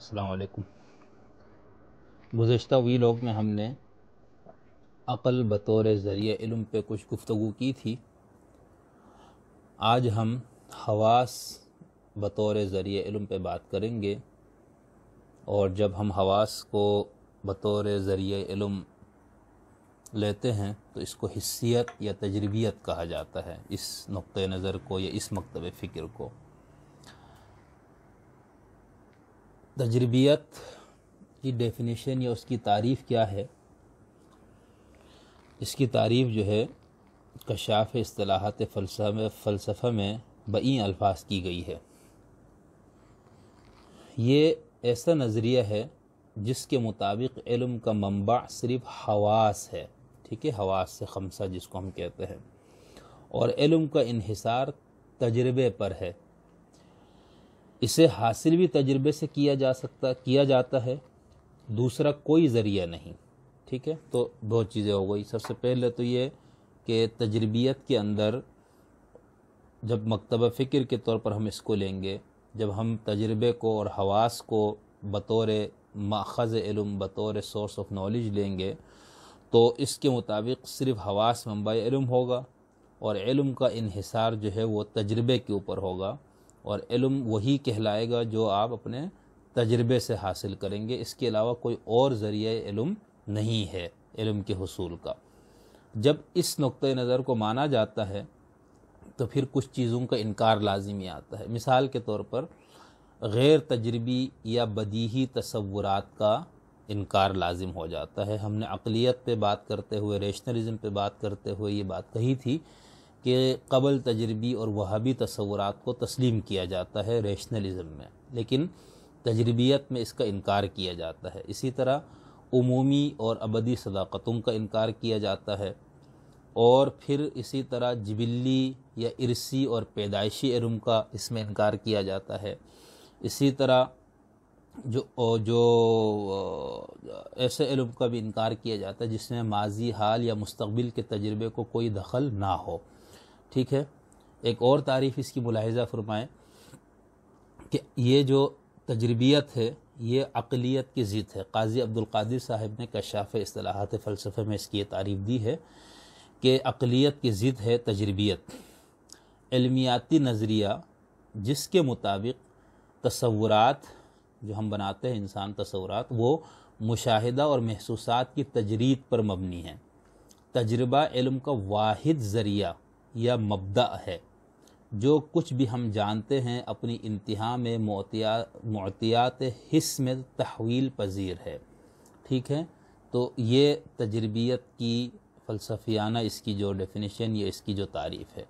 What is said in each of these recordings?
السلام علیکم۔ گزشتہ ویلاگ میں ہم نے عقل بطور ذریعہ علم پہ کچھ گفتگو کی تھی۔ آج ہم حواس بطور ذریعہ علم پہ بات کریں گے، اور جب ہم حواس کو بطور ذریعہ علم لیتے ہیں تو اس کو حسیت یا تجربیت کہا جاتا ہے، اس نقطہ نظر کو یا اس مکتب فکر کو۔ تجربیت کی ڈیفینیشن یا اس کی تعریف کیا ہے؟ اس کی تعریف جو ہے کشاف اصطلاحات فلسفہ میں بئیں الفاظ کی گئی ہے۔ یہ ایسا نظریہ ہے جس کے مطابق علم کا منبع صرف حواس ہے، ٹھیک ہے، حواس سے خمسہ جس کو ہم کہتے ہیں، اور علم کا انحصار تجربے پر ہے۔ اسے حاصل بھی تجربے سے کیا جاتا ہے، دوسرا کوئی ذریعہ نہیں، ٹھیک ہے۔ تو دو چیزیں ہو گئی۔ سب سے پہلے تو یہ کہ تجربیت کے اندر جب مکتبہ فکر کے طور پر ہم اس کو لیں گے، جب ہم تجربے کو اور حواس کو بطور ماخذ علم، بطور سورس آف نالج لیں گے، تو اس کے مطابق صرف حواس منبع علم ہوگا، اور علم کا انحصار جو ہے وہ تجربے کے اوپر ہوگا، اور علم وہی کہلائے گا جو آپ اپنے تجربے سے حاصل کریں گے۔ اس کے علاوہ کوئی اور ذریعہ علم نہیں ہے علم کے حصول کا۔ جب اس نقطہ نظر کو مانا جاتا ہے تو پھر کچھ چیزوں کا انکار لازمی آتا ہے۔ مثال کے طور پر غیر تجربی یا بدیہی تصورات کا انکار لازم ہو جاتا ہے۔ ہم نے عقلیت پہ بات کرتے ہوئے، ریشنلزم پہ بات کرتے ہوئے یہ بات کہی تھی کہ قبل تجربی اور وہابی تصورات کو تسلیم کیا جاتا ہے ریشنلزم میں، لیکن تجربیت میں اس کا انکار کیا جاتا ہے۔ اسی طرح عمومی اور ابدی صداقتوں کا انکار کیا جاتا ہے، اور پھر اسی طرح جبلی یا ارثی اور پیدائشی علم کا اس میں انکار کیا جاتا ہے۔ اسی طرح جو ایسے علم کا بھی انکار کیا جاتا ہے جس میں ماضی، حال یا مستقبل کے تجربے کو کوئی دخل نہ ہو، ٹھیک ہے۔ ایک اور تعریف اس کی ملاحظہ فرمائیں کہ یہ جو تجربیت ہے یہ عقلیت کی ضد ہے۔ قاضی عبدالقادر صاحب نے کشاف اصطلاحات فلسفہ میں اس کی یہ تعریف دی ہے کہ عقلیت کی ضد ہے تجربیت، علمیاتی نظریہ جس کے مطابق تصورات جو ہم بناتے ہیں، انسان تصورات، وہ مشاہدہ اور محسوسات کی تجرید پر مبنی ہیں۔ تجربہ علم کا واحد ذریعہ یا مبدأ ہے۔ جو کچھ بھی ہم جانتے ہیں اپنی انتہا میں معطیات حس میں تحویل پذیر ہے، ٹھیک ہے۔ تو یہ تجربیت کی فلسفیانہ اس کی جو ڈیفینیشن یا اس کی جو تعریف ہے،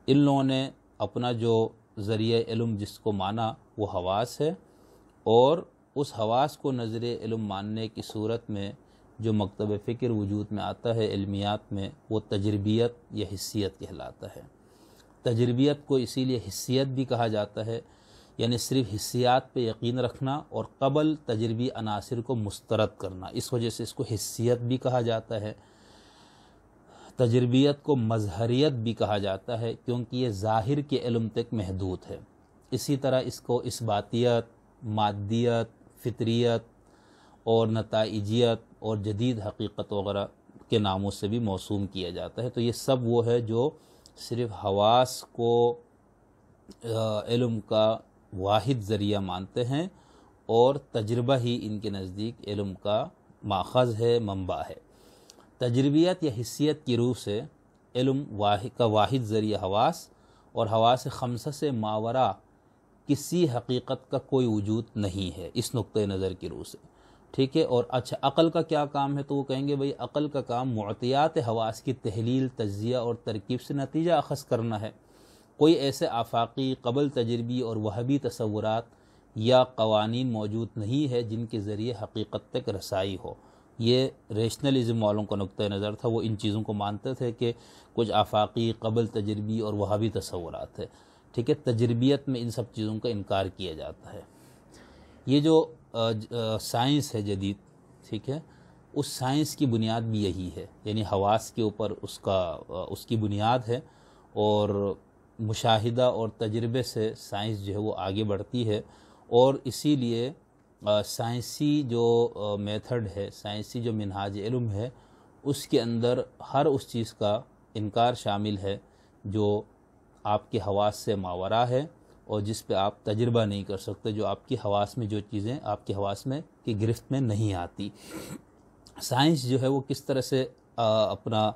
ان لوگوں نے اپنا جو ذریعہ علم جس کو مانا وہ حواس ہے، اور اس حواس کو نظر علم ماننے کی صورت میں جو مکتب فکر وجود میں آتا ہے علمیات میں، وہ تجربیت یا حسیت کہلاتا ہے۔ تجربیت کو اسی لیے حسیت بھی کہا جاتا ہے، یعنی صرف حسیات پہ یقین رکھنا اور قبل تجربی عناصر کو مسترد کرنا، اس وجہ سے اس کو حسیت بھی کہا جاتا ہے۔ تجربیت کو مظہریت بھی کہا جاتا ہے کیونکہ یہ ظاہر کے علم تک محدود ہے۔ اسی طرح اس کو اثباتیت، مادیت، فطریت اور نتائجیت اور جدید حقیقت وغیرہ کے ناموں سے بھی موسوم کیا جاتا ہے۔ تو یہ سب وہ ہے جو صرف حواس کو علم کا واحد ذریعہ مانتے ہیں، اور تجربہ ہی ان کے نزدیک علم کا ماخذ ہے، منبع ہے۔ تجربیت یا حسیت کی روح سے علم کا واحد ذریعہ حواس، اور حواس خمسہ سے ماورا کسی حقیقت کا کوئی وجود نہیں ہے اس نقطہ نظر کی روح سے، ٹھیک ہے۔ اور اچھا عقل کا کیا کام ہے؟ تو وہ کہیں گے بھئی عقل کا کام معطیات حواس کی تحلیل، تجزیہ اور ترکیب سے نتیجہ اخذ کرنا ہے۔ کوئی ایسے آفاقی، قبل تجربی اور وہبی تصورات یا قوانین موجود نہیں ہے جن کے ذریعے حقیقت تک رسائی ہو۔ یہ ریشنلزم والوں کا نقطہ نظر تھا، وہ ان چیزوں کو مانتے تھے کہ کچھ آفاقی، قبل تجربی اور وہبی تصورات ہے، ٹھیک ہے۔ تجربیت میں ان سب چیزوں کا انکار کیا جاتا ہے۔ یہ جو سائنس ہے جدید، ٹھیک ہے، اس سائنس کی بنیاد بھی یہی ہے، یعنی حواس کے اوپر اس کی بنیاد ہے، اور مشاہدہ اور تجربے سے سائنس جو ہے وہ آگے بڑھتی ہے، اور اسی لیے سائنسی جو میتھڈ ہے، سائنسی جو منہاج علم ہے، اس کے اندر ہر اس چیز کا انکار شامل ہے جو آپ کے حواس سے ماورا ہے اور جس پہ آپ تجربہ نہیں کر سکتے، جو آپ کی حواس میں جو چیزیں آپ کے حواس میں کی گرفت میں نہیں آتی۔ سائنس جو ہے وہ کس طرح سے اپنا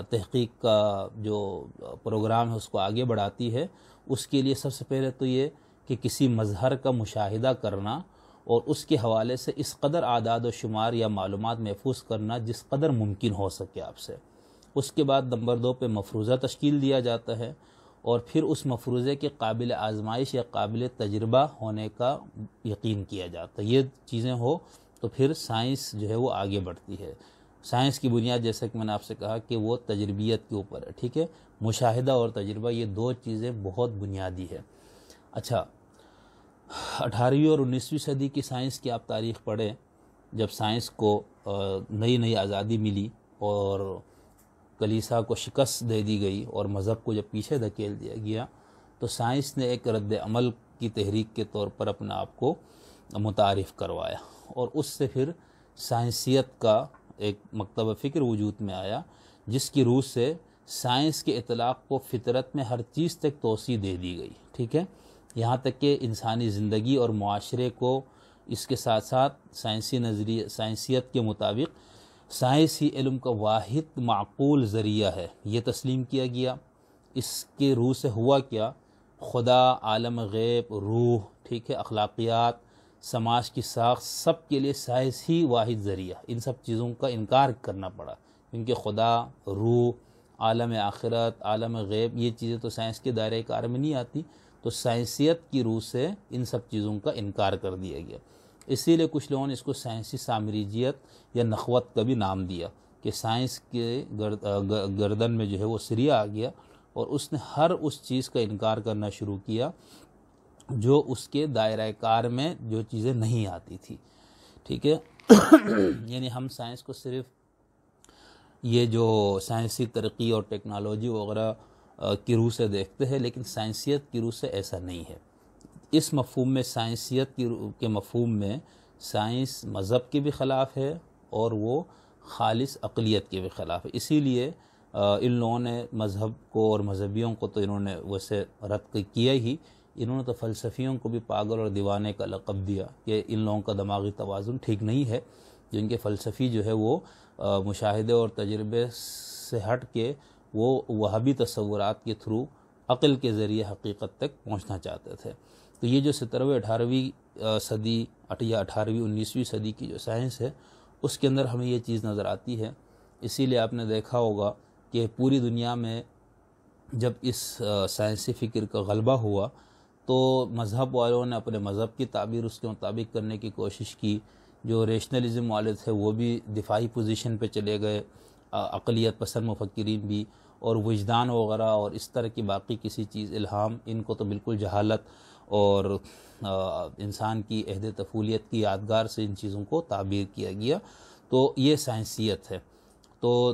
تحقیق کا جو پروگرام ہے اس کو آگے بڑھاتی ہے، اس کے لیے سب سے پہلے تو یہ کہ کسی مظہر کا مشاہدہ کرنا اور اس کے حوالے سے اس قدر اعداد و شمار یا معلومات محفوظ کرنا جس قدر ممکن ہو سکے آپ سے۔ اس کے بعد نمبر 2 پہ مفروضہ تشکیل دیا جاتا ہے اور پھر اس مفروضے کے قابل آزمائش یا قابل تجربہ ہونے کا یقین کیا جاتا ہے۔ یہ چیزیں ہو تو پھر سائنس جو ہے وہ آگے بڑھتی ہے۔ سائنس کی بنیاد جیسا کہ میں نے آپ سے کہا کہ وہ تجربیت کے اوپر ہے، ٹھیک ہے، مشاہدہ اور تجربہ، یہ دو چیزیں بہت بنیادی ہے۔ اچھا، 18ویں اور 19ویں صدی کی سائنس کی آپ تاریخ پڑھیں، جب سائنس کو نئی آزادی ملی اور کلیسا کو شکست دے دی گئی اور مذہب کو جب پیچھے دھکیل دیا گیا، تو سائنس نے ایک رد عمل کی تحریک کے طور پر اپنے آپ کو متعارف کروایا اور اس سے پھر سائنسیت کا ایک مکتب فکر وجود میں آیا، جس کی روح سے سائنس کے اطلاق کو فطرت میں ہر چیز تک توسیع دے دی گئی، ٹھیک ہے، یہاں تک کہ انسانی زندگی اور معاشرے کو اس کے ساتھ ساتھ سائنسیت کے مطابق سائنس ہی علم کا واحد معقول ذریعہ ہے، یہ تسلیم کیا گیا۔ اس کے روح سے ہوا کیا؟ خدا، عالم غیب، روح، ٹھیک ہے، اخلاقیات، سماج کی ساخت، سب کے لیے سائنس ہی واحد ذریعہ۔ ان سب چیزوں کا انکار کرنا پڑا کیونکہ خدا، روح، عالم آخرت، عالم غیب، یہ چیزیں تو سائنس کے دائرۂ کار میں نہیں آتی، تو سائنسیت کی روح سے ان سب چیزوں کا انکار کر دیا گیا۔ اسی لیے کچھ لوگوں نے اس کو سائنسی سامریجیت یا نخوت کا بھی نام دیا کہ سائنس کے گردن میں جو ہے وہ سریا آ گیا اور اس نے ہر اس چیز کا انکار کرنا شروع کیا جو اس کے دائرۂ کار میں جو چیزیں نہیں آتی تھی، ٹھیک ہے۔ یعنی ہم سائنس کو صرف یہ جو سائنسی ترقی اور ٹیکنالوجی وغیرہ کی روح سے دیکھتے ہیں، لیکن سائنسیت کی روح سے ایسا نہیں ہے۔ اس مفہوم میں سائنسیت کے مفہوم میں سائنس مذہب کے بھی خلاف ہے اور وہ خالص عقلیت کے بھی خلاف ہے۔ اسی لیے ان لوگوں نے مذہب کو اور مذہبیوں کو تو انہوں نے ویسے رد کیا ہی، انہوں نے تو فلسفیوں کو بھی پاگل اور دیوانے کا لقب دیا کہ ان لوگوں کا دماغی توازن ٹھیک نہیں ہے، جن کے فلسفی جو ہے وہ مشاہدے اور تجربے سے ہٹ کے وہ وہابی تصورات کے تھرو عقل کے ذریعے حقیقت تک پہنچنا چاہتے تھے۔ تو یہ جو 17ویں 18ویں صدی یا 18ویں 19ویں صدی کی جو سائنس ہے، اس کے اندر ہمیں یہ چیز نظر آتی ہے۔ اسی لیے آپ نے دیکھا ہوگا کہ پوری دنیا میں جب اس سائنسی فکر کا غلبہ ہوا تو مذہب والوں نے اپنے مذہب کی تعبیر اس کے مطابق کرنے کی کوشش کی، جو ریشنلزم والے تھے وہ بھی دفاعی پوزیشن پہ چلے گئے، عقلیت پسند مفکرین بھی، اور وجدان وغیرہ اور اس طرح کی باقی کسی چیز، الہام، ان کو تو بالکل جہالت اور انسان کی عہد طفولیت کی یادگار سے ان چیزوں کو تعبیر کیا گیا۔ تو یہ سائنسیت ہے۔ تو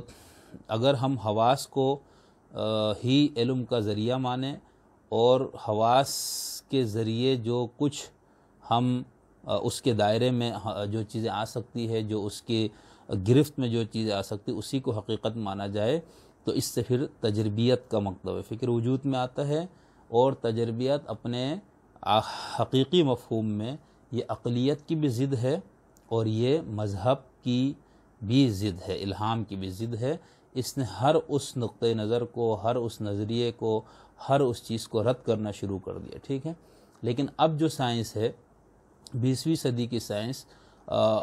اگر ہم حواس کو ہی علم کا ذریعہ مانیں اور حواس کے ذریعے جو کچھ ہم اس کے دائرے میں جو چیزیں آ سکتی ہے، جو اس کے گرفت میں جو چیزیں آ سکتی، اسی کو حقیقت مانا جائے، تو اس سے پھر تجربیت کا مکتب فکر وجود میں آتا ہے، اور تجربیت اپنے حقیقی مفہوم میں یہ عقلیت کی بھی ضد ہے اور یہ مذہب کی بھی ضد ہے، الہام کی بھی ضد ہے۔ اس نے ہر اس نقطۂ نظر کو، ہر اس نظریے کو، ہر اس چیز کو رد کرنا شروع کر دیا، ٹھیک ہے۔ لیکن اب جو سائنس ہے، 20ویں صدی کی سائنس،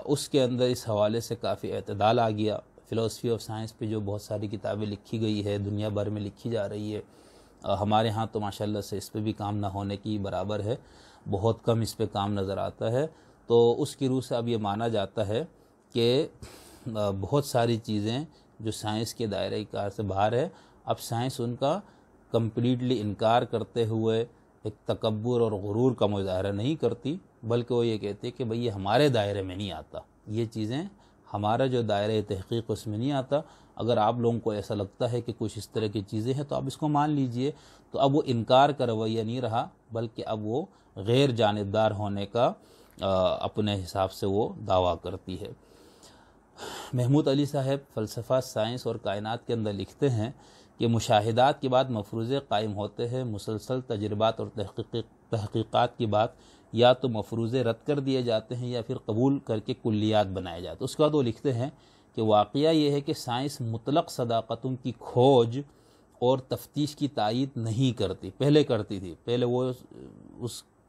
اس کے اندر اس حوالے سے کافی اعتدال آ گیا۔ فلسفی آف سائنس پہ جو بہت ساری کتابیں لکھی گئی ہے، دنیا بھر میں لکھی جا رہی ہے، ہمارے ہاں تو ماشاءاللہ سے اس پہ بھی کام نہ ہونے کی برابر ہے، بہت کم اس پہ کام نظر آتا ہے۔ تو اس کی روح سے اب یہ مانا جاتا ہے کہ بہت ساری چیزیں جو سائنس کے دائرۂ کار سے باہر ہے، اب سائنس ان کا کمپلیٹلی انکار کرتے ہوئے ایک تکبر اور غرور کا مظاہرہ نہیں کرتی، بلکہ وہ یہ کہتے کہ بھئی یہ ہمارے دائرے میں نہیں آتا، یہ چیزیں ہمارا جو دائرۂ تحقیق اس میں نہیں آتا۔ اگر آپ لوگوں کو ایسا لگتا ہے کہ کچھ اس طرح کی چیزیں ہیں تو آپ اس کو مان لیجئے۔ تو اب وہ انکار کا رویہ نہیں رہا، بلکہ اب وہ غیر جانبدار ہونے کا اپنے حساب سے وہ دعویٰ کرتی ہے۔ محمود علی صاحب فلسفہ سائنس اور کائنات کے اندر لکھتے ہیں کہ مشاہدات کے بعد مفروضے قائم ہوتے ہیں، مسلسل تجربات اور تحقیقات کی بات یا تو مفروضے رد کر دیے جاتے ہیں یا پھر قبول کر کے کلیات بنائے جاتے ہیں۔ اس کے بعد وہ لکھتے ہیں کہ واقعہ یہ ہے کہ سائنس مطلق صداقتوں کی کھوج اور تفتیش کی تائید نہیں کرتی، پہلے کرتی تھی، پہلے وہ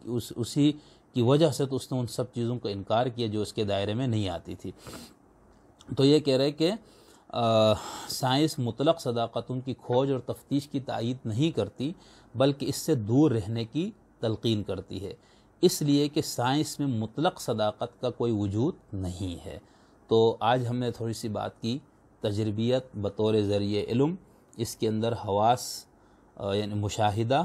اسی کی وجہ سے تو اس نے ان سب چیزوں کا انکار کیا جو اس کے دائرے میں نہیں آتی تھی۔ تو یہ کہہ رہے کہ سائنس مطلق صداقتوں کی کھوج اور تفتیش کی تائید نہیں کرتی بلکہ اس سے دور رہنے کی تلقین کرتی ہے، اس لیے کہ سائنس میں مطلق صداقت کا کوئی وجود نہیں ہے۔ تو آج ہم نے تھوڑی سی بات کی تجربیت بطور ذریعہ علم، اس کے اندر حواس یعنی مشاہدہ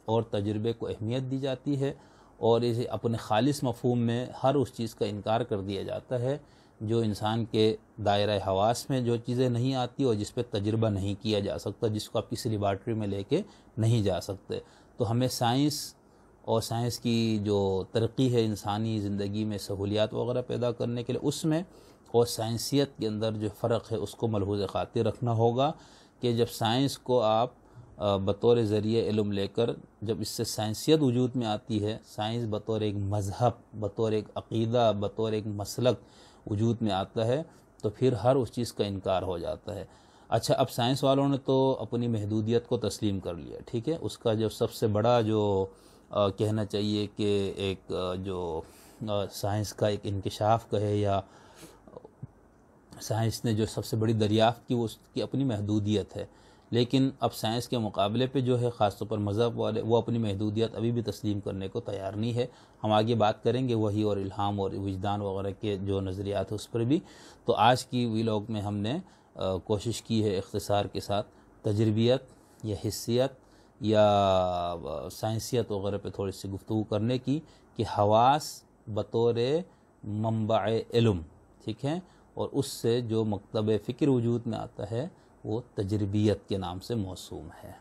اور تجربے کو اہمیت دی جاتی ہے، اور اسے اپنے خالص مفہوم میں ہر اس چیز کا انکار کر دیا جاتا ہے جو انسان کے دائرہ حواس میں جو چیزیں نہیں آتی اور جس پہ تجربہ نہیں کیا جا سکتا، جس کو آپ کسی لیبارٹری میں لے کے نہیں جا سکتے۔ تو ہمیں سائنس اور سائنس کی جو ترقی ہے انسانی زندگی میں سہولیات وغیرہ پیدا کرنے کے لیے، اس میں اور سائنسیت کے اندر جو فرق ہے اس کو ملحوظ خاطر رکھنا ہوگا کہ جب سائنس کو آپ بطور ذریعہ علم لے کر جب اس سے سائنسیت وجود میں آتی ہے، سائنس بطور ایک مذہب، بطور ایک عقیدہ، بطور ایک مسلک وجود میں آتا ہے، تو پھر ہر اس چیز کا انکار ہو جاتا ہے۔ اچھا، اب سائنس والوں نے تو اپنی محدودیت کو تسلیم کر لیا، ٹھیک ہے، اس کا جو سب سے بڑا جو کہنا چاہیے کہ ایک جو سائنس کا ایک انکشاف کہے یا سائنس نے جو سب سے بڑی دریافت کی وہ اس کی اپنی محدودیت ہے، لیکن اب سائنس کے مقابلے پہ جو ہے خاص طور پر مذہب والے وہ اپنی محدودیت ابھی بھی تسلیم کرنے کو تیار نہیں ہے۔ ہم آگے بات کریں گے وحی اور الہام اور وجدان وغیرہ کے جو نظریات ہیں اس پر بھی۔ تو آج کی ویلاگ میں ہم نے کوشش کی ہے اختصار کے ساتھ تجربیت یا حسیت یا سائنسیت وغیرہ پہ تھوڑی سی گفتگو کرنے کی کہ حواس بطور منبع علم، ٹھیک ہے، اور اس سے جو مکتب فکر وجود میں آتا ہے وہ تجربیت کے نام سے موسوم ہے۔